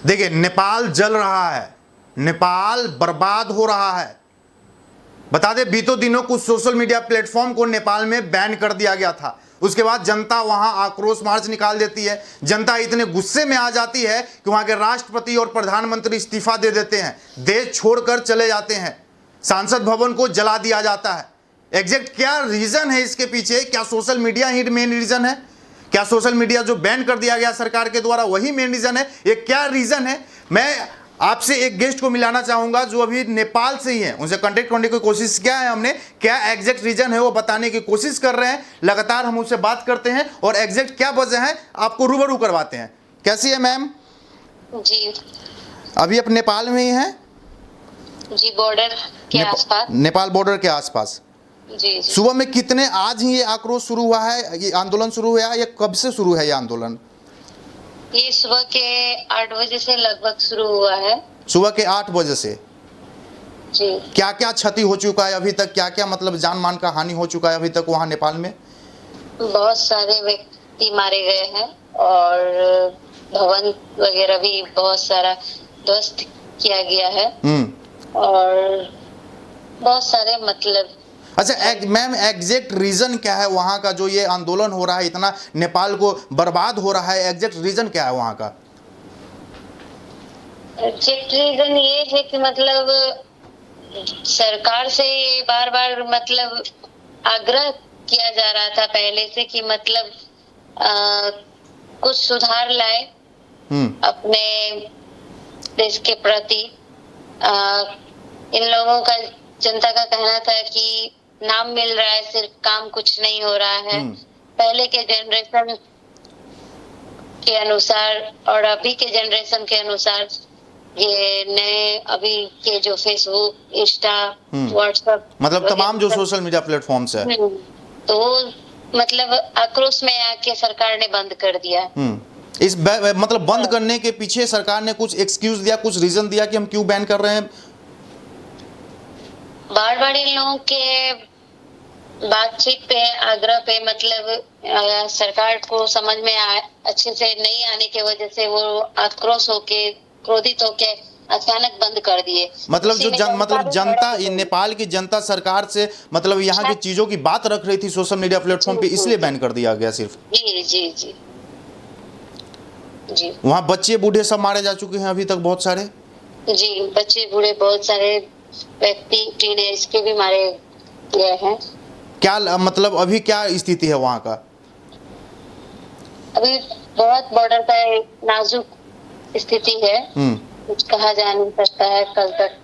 देखिए, नेपाल जल रहा है, नेपाल बर्बाद हो रहा है। बता दें, बीतों दिनों कुछ सोशल मीडिया प्लेटफॉर्म को नेपाल में बैन कर दिया गया था। उसके बाद जनता वहां आक्रोश मार्च निकाल देती है। जनता इतने गुस्से में आ जाती है कि वहां के राष्ट्रपति और प्रधानमंत्री इस्तीफा दे देते हैं, देश छोड़कर चले जाते हैं, संसद भवन को जला दिया जाता है। एग्जैक्ट क्या रीजन है इसके पीछे? क्या सोशल मीडिया ही मेन रीजन है? क्या सोशल मीडिया जो बैन कर दिया गया सरकार के द्वारा वही मेन रीजन है? ये क्या रीजन है? मैं आपसे एक गेस्ट को मिलाना चाहूंगा जो अभी नेपाल से ही है, उनसे कांटेक्ट करने की कोशिश किया है हमने। क्या एग्जैक्ट रीजन है वो बताने की कोशिश कर रहे हैं। लगातार हम उनसे बात करते हैं और एग्जैक्ट क्या वजह है आपको रूबरू करवाते हैं। कैसी है मैम? जी अभी आप नेपाल में ही हैं? जी, बॉर्डर के आसपास। नेपाल बॉर्डर के आसपास। जी। सुबह में कितने, आज ही ये आक्रोश शुरू हुआ है, ये आंदोलन शुरू हुआ है, या कब से शुरू है ये आंदोलन? ये सुबह के 8 बजे से लगभग शुरू हुआ है। सुबह के 8 बजे से। जी। क्या क्या क्षति हो चुका है अभी तक? क्या क्या मतलब जान मान का हानि हो चुका है अभी तक वहाँ नेपाल में? बहुत सारे व्यक्ति मारे गए हैं और भवन वगैरह भी बहुत सारा ध्वस्त किया गया है और बहुत सारे मतलब। अच्छा मैम, एग्जैक्ट रीजन क्या है वहाँ का जो ये आंदोलन हो रहा है, इतना नेपाल को बर्बाद हो रहा है? एग्जैक्ट रीजन क्या है वहाँ का? एग्जैक्ट रीजन ये है कि मतलब सरकार से बार बार मतलब आग्रह किया जा रहा था पहले से कि मतलब कुछ सुधार लाए अपने देश के प्रति। इन लोगों का, जनता का कहना था कि नाम मिल रहा है, सिर्फ काम कुछ नहीं हो रहा है। पहले के जनरेशन के अनुसार और अभी के जनरेशन के अनुसार ये नए अभी के जो फेसबुक, इंस्टा, व्हाट्सएप, मतलब तमाम जो सोशल मीडिया प्लेटफॉर्म्स है, तो मतलब आक्रोश में आके सरकार ने बंद कर दिया। इस मतलब बंद करने के पीछे सरकार ने कुछ एक्सक्यूज दिया, कुछ रीजन दिया कि हम क्यों बैन कर रहे हैं? बार बार इन लोगों के बातचीत पे, आग्रह पे मतलब सरकार को समझ में अच्छे से नहीं आने की वजह से वो आक्रोश होके, क्रोधित होके अचानक बंद कर दिए। मतलब जो मतलब जनता, नेपाल की जनता सरकार से मतलब यहाँ की चीजों की बात रख रही थी सोशल मीडिया प्लेटफॉर्म पे, इसलिए बैन कर दिया गया सिर्फ। जी जी जी जी। वहाँ बच्चे बूढ़े सब मारे जा चुके हैं अभी तक, बहुत सारे। जी, बच्चे बूढ़े बहुत सारे व्यक्ति, टीनेज के भी मारे गए हैं। क्या मतलब अभी क्या स्थिति है वहाँ का? अभी बहुत बॉर्डर का नाजुक स्थिति है, कुछ कहा जा नहीं सकता है कल तक।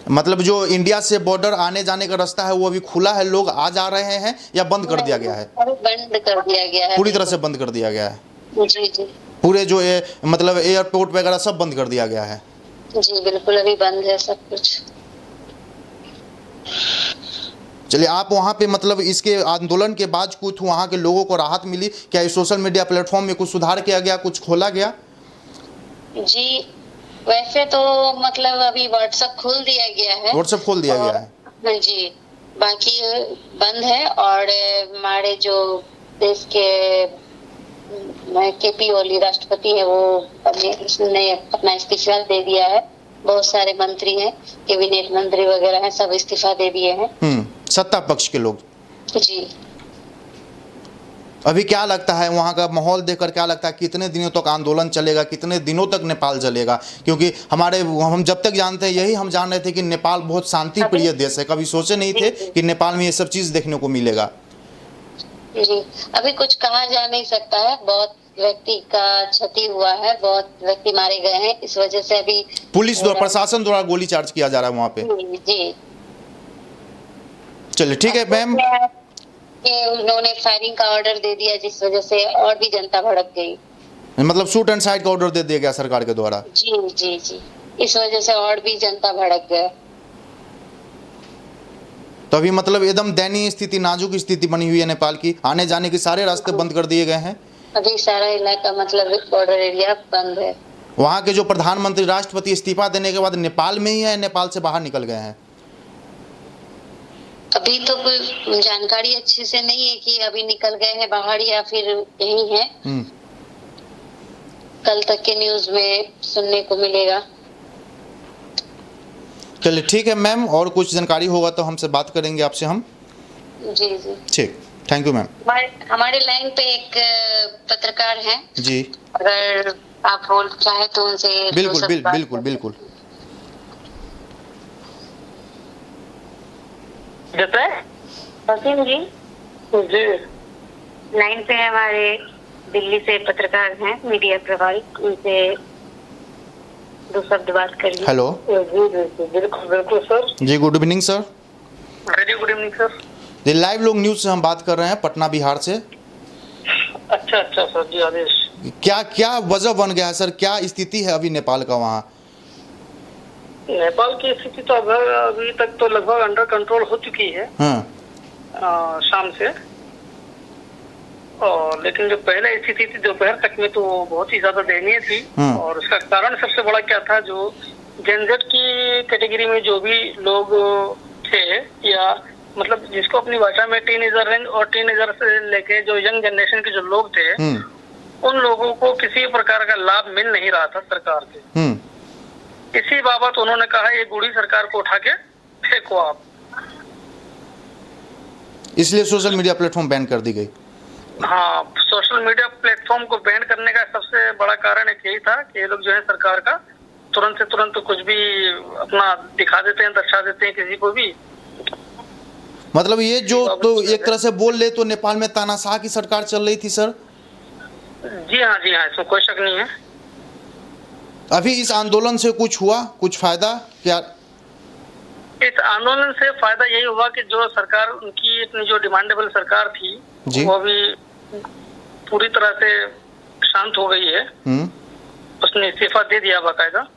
मतलब जो इंडिया से बॉर्डर आने जाने का रास्ता है वो अभी खुला है, लोग आ जा रहे हैं, या बंद कर दिया गया है? बंद कर दिया गया है, पूरी तरह से बंद कर दिया गया है। जी जी। पूरे जो मतलब एयरपोर्ट वगैरह सब बंद कर दिया गया है? जी बिल्कुल, अभी बंद है सब कुछ। चलिए, आप वहाँ पे मतलब इसके आंदोलन के बाद कुछ वहाँ के लोगों को राहत मिली क्या? इस सोशल मीडिया प्लेटफॉर्म में कुछ सुधार किया गया, कुछ खोला गया? जी, वैसे तो मतलब अभी व्हाट्सएप खोल दिया गया है। व्हाट्सएप खोल दिया गया है? जी, बाकी बंद है। और हमारे जो देश के केपी ओली राष्ट्रपति है, वो ने अपना इस्तीफा दे दिया है। बहुत सारे मंत्री हैं, कैबिनेट मंत्री वगैरह हैं, सब इस्तीफा दे दिए हैं। सत्ता पक्ष के लोग। जी। अभी क्या लगता है वहाँ का माहौल देखकर, क्या लगता है कितने दिनों तक आंदोलन चलेगा, कितने दिनों तक नेपाल चलेगा? क्योंकि हम जब तक जानते हैं, यही हम जान रहे थे कि नेपाल बहुत शांति प्रिय देश है, कभी सोचे नहीं थे कि नेपाल में ये सब चीज देखने को मिलेगा। जी, अभी कुछ कहा जा नहीं सकता है। बहुत व्यक्ति का क्षति हुआ है, बहुत व्यक्ति मारे गए हैं, इस वजह से अभी पुलिस द्वारा, प्रशासन द्वारा गोली चार्ज किया जा रहा है वहाँ पे। जी। चलिए ठीक है मैम। उन्होंने फायरिंग का ऑर्डर दे दिया, जिस वजह से और भी जनता भड़क गई। मतलब शूट एंड साइड का ऑर्डर दे दिया गया सरकार के द्वारा? जी जी जी, इस वजह से और भी जनता भड़क गए। तो अभी मतलब एकदम दयनीय स्थिति, नाजुक स्थिति बनी हुई है नेपाल की। आने जाने के सारे रास्ते बंद कर दिए गए हैं। अभी सारा इलाका मतलब बॉर्डर एरिया बंद है। वहाँ के जो प्रधानमंत्री, राष्ट्रपति इस्तीफा देने के बाद नेपाल में ही है, नेपाल से बाहर निकल गए हैं? अभी तो कोई जानकारी अच्छी से नहीं है कि अभी निकल गए हैं बाहर या फिर यही है। कल तक के न्यूज में सुनने को मिलेगा। चलिए ठीक है मैम, और कुछ जानकारी होगा तो हमसे बात करेंगे आपसे हम। जी जी ठीक, थैंक यू मैम। हमारे लाइन पे एक पत्रकार हैं जी, अगर आप बोल चाहे तो उनसे बिल्कुल बिल्कुल बिल्कुल। वसीम जी जी लाइन पे हमारे दिल्ली से पत्रकार हैं, मीडिया प्रभारी, उनसे दो शब्द बात करिए। हेलो जी बिल्कुल बिल्कुल सर। जी, good evening sir. Very good evening sir. जी, लाइव लोग न्यूज़ से हम बात कर रहे हैं, पटना बिहार से। अच्छा सर जी, आदेश। क्या क्या वजह बन गया है सर, क्या स्थिति है अभी नेपाल का वहाँ? नेपाल की स्थिति तो अभी तक तो लगभग अंडर कंट्रोल हो चुकी है। हाँ, शाम से। और लेकिन जो पहले स्थिति थी दोपहर तक में, तो बहुत ही ज्यादा दयनीय थी। और उसका कारण सबसे बड़ा क्या था, जो जेनजेड की कैटेगरी में जो भी लोग थे, या मतलब जिसको अपनी भाषा में टीनेजर रेंज, और टीनेजर से लेके जो यंग जनरेशन के जो लोग थे, उन लोगों को किसी प्रकार का लाभ मिल नहीं रहा था सरकार के। इसी बाबत उन्होंने कहा ये बूढ़ी सरकार को उठा के फेंको आप। इसलिए सोशल मीडिया प्लेटफॉर्म बैन कर दी गई। हाँ, सोशल मीडिया प्लेटफॉर्म को बैन करने का सबसे बड़ा कारण एक यही था कि ये लोग जो है सरकार का तुरंत से तुरंत कुछ भी अपना दिखा देते हैं, दर्शा देते हैं किसी को भी। मतलब ये जो तो एक तरह से बोल ले तो नेपाल में तानाशाह की सरकार चल रही थी सर। जी हाँ, इसमें कोई शक नहीं है। अभी इस आंदोलन से कुछ हुआ, कुछ फायदा क्या? इस आंदोलन से फायदा यही हुआ कि जो सरकार, उनकी इतनी जो डिमांडेबल सरकार थी, वो भी पूरी तरह से शांत हो गई है। उसने इस्तीफा दे दिया बाकायदा।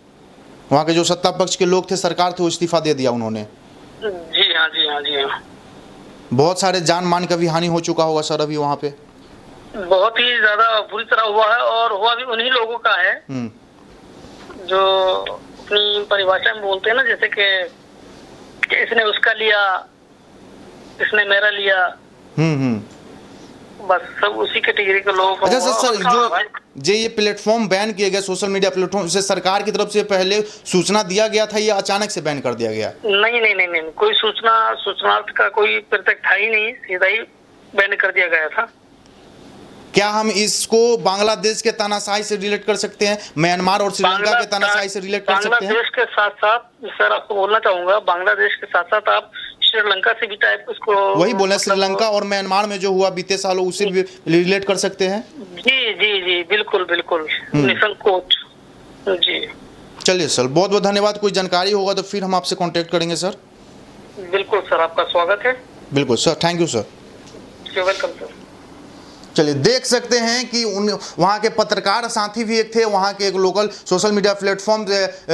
वहाँ के जो सत्ता पक्ष के लोग थे, सरकार थे, वो इस्तीफा दे दिया उन्होंने। जी हाँ। बहुत सारे जान मान का भी हानि हो चुका होगा सर अभी वहाँ पे। बहुत ही ज्यादा बुरी तरह हुआ है, और हुआ भी उन्हीं लोगों का है जो अपनी परिभाषा में बोलते हैं ना, जैसे कि इसने उसका लिया, इसने मेरा लिया। बस सब उसी कैटेगरी के लोग। अच्छा सर, जो ये प्लेटफॉर्म बैन किए गए, सोशल मीडिया प्लेटफॉर्म, इसे सरकार की तरफ से पहले सूचना दिया गया था या अचानक से बैन कर दिया गया? नहीं, कोई सूचनार्थ का कोई प्रत्यक्ष था ही नहीं, सीधा ही बैन कर दिया गया था। क्या हम इसको बांग्लादेश के तानाशाही से रिलेट कर सकते हैं, म्यांमार और श्रीलंका के तानाशाही से रिलेट कर सकते हैं? बांग्लादेश के साथ साथ सर आपको बोलना चाहूंगा, बांग्लादेश के साथ साथ आप श्रीलंका से भी टाइप उसको, वही बोले, श्रीलंका और म्यांमार में जो हुआ बीते सालों, उसे भी रिलेट कर सकते हैं। जी बिल्कुल निसंकोच। जी चलिए सर, बहुत बहुत धन्यवाद। कोई जानकारी होगा तो फिर हम आपसे कांटेक्ट करेंगे सर। बिल्कुल सर, आपका स्वागत है। बिल्कुल sir, thank you sir. Welcome sir. चलिए, देख सकते हैं कि वहाँ के पत्रकार साथी भी एक थे, वहाँ के एक local social media platform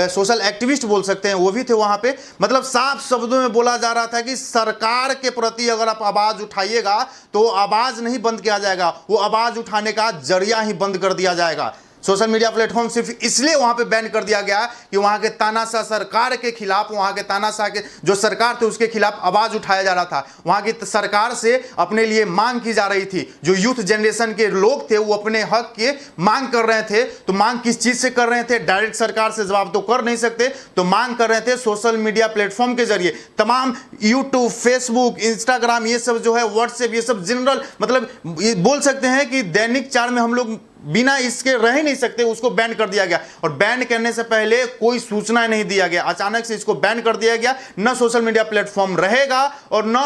social activist बोल सकते हैं, वो भी थे वहाँ पे। मतलब साफ शब्दों में बोला जा रहा था कि सरकार के प्रति अगर आप आवाज़ उठाइएगा तो आवाज़ नहीं बंद किया जाएगा, वो आवाज़ उठाने का जरिया ही बंद कर दिया जाएगा। सोशल मीडिया प्लेटफॉर्म सिर्फ इसलिए वहाँ पे बैन कर दिया गया कि वहाँ के तानाशाह सरकार के खिलाफ, वहाँ के तानाशाह के जो सरकार थे उसके खिलाफ आवाज़ उठाया जा रहा था। वहाँ की सरकार से अपने लिए मांग की जा रही थी। जो यूथ जनरेशन के लोग थे वो अपने हक के मांग कर रहे थे। तो मांग किस चीज़ से कर रहे थे? डायरेक्ट सरकार से जवाब तो कर नहीं सकते, तो मांग कर रहे थे सोशल मीडिया प्लेटफॉर्म के जरिए। तमाम यूट्यूब, फेसबुक, इंस्टाग्राम, ये सब जो है, व्हाट्सएप, ये सब जनरल, मतलब ये बोल सकते हैं कि दैनिक चार में हम लोग बिना इसके रह ही नहीं सकते, उसको बैन कर दिया गया। और बैन करने से पहले कोई सूचना नहीं दिया गया, अचानक से इसको बैन कर दिया गया। न सोशल मीडिया प्लेटफॉर्म रहेगा और न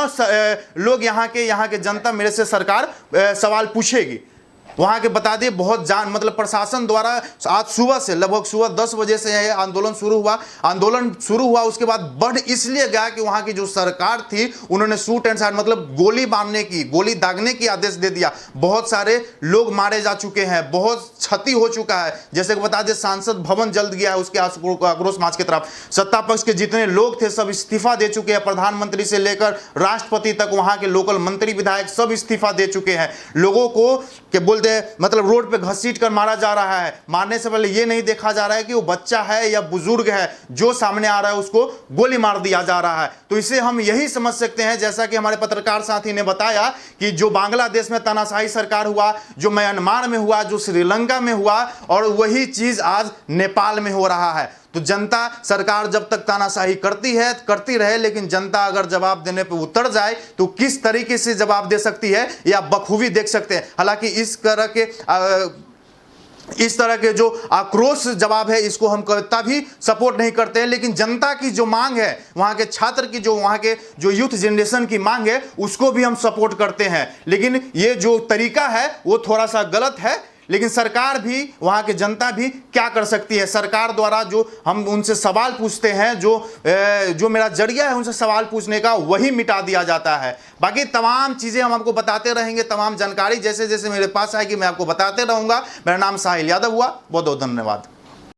लोग यहाँ के जनता मेरे से सरकार सवाल पूछेगी। वहाँ के बता दें, बहुत मतलब प्रशासन द्वारा आज सुबह से लगभग सुबह 10 बजे से यह आंदोलन शुरू हुआ। उसके बाद बढ़ इसलिए गया कि वहाँ की जो सरकार थी उन्होंने शूट एंड फायर, मतलब गोली दागने की आदेश दे दिया। बहुत सारे लोग मारे जा चुके हैं, बहुत क्षति हो चुका है। जैसे कि बता दें, सांसद भवन जल्द गया है, उसके आक्रोश मार्च की तरफ सत्ता पक्ष के जितने लोग थे सब इस्तीफा दे चुके हैं। प्रधानमंत्री से लेकर राष्ट्रपति तक, वहाँ के लोकल मंत्री विधायक सब इस्तीफा दे चुके हैं। लोगों को के बोलते मतलब रोड पे घसीट कर मारा जा रहा है। मारने से पहले ये नहीं देखा जा रहा है कि वो बच्चा है या बुजुर्ग है, जो सामने आ रहा है उसको गोली मार दिया जा रहा है। तो इसे हम यही समझ सकते हैं, जैसा कि हमारे पत्रकार साथी ने बताया, कि जो बांग्लादेश में तानाशाही सरकार हुआ, जो म्यांमार में हुआ, जो श्रीलंका में हुआ, और वही चीज आज नेपाल में हो रहा है। तो जनता, सरकार जब तक तानाशाही करती है करती रहे, लेकिन जनता अगर जवाब देने पर उतर जाए तो किस तरीके से जवाब दे सकती है या बखूबी देख सकते हैं। हालांकि इस तरह के जो आक्रोश जवाब है, इसको हम कभी सपोर्ट नहीं करते हैं, लेकिन जनता की जो मांग है, वहां के छात्र की जो, वहां के जो यूथ जनरेशन की मांग है, उसको भी हम सपोर्ट करते हैं। लेकिन ये जो तरीका है वो थोड़ा सा गलत है। लेकिन सरकार भी, वहां की जनता भी क्या कर सकती है? सरकार द्वारा जो हम उनसे सवाल पूछते हैं, जो मेरा जरिया है उनसे सवाल पूछने का, वही मिटा दिया जाता है। बाकी तमाम चीज़ें हम आपको बताते रहेंगे, तमाम जानकारी जैसे जैसे मेरे पास आएगी मैं आपको बताते रहूँगा। मेरा नाम साहिल यादव हुआ। बहुत बहुत धन्यवाद।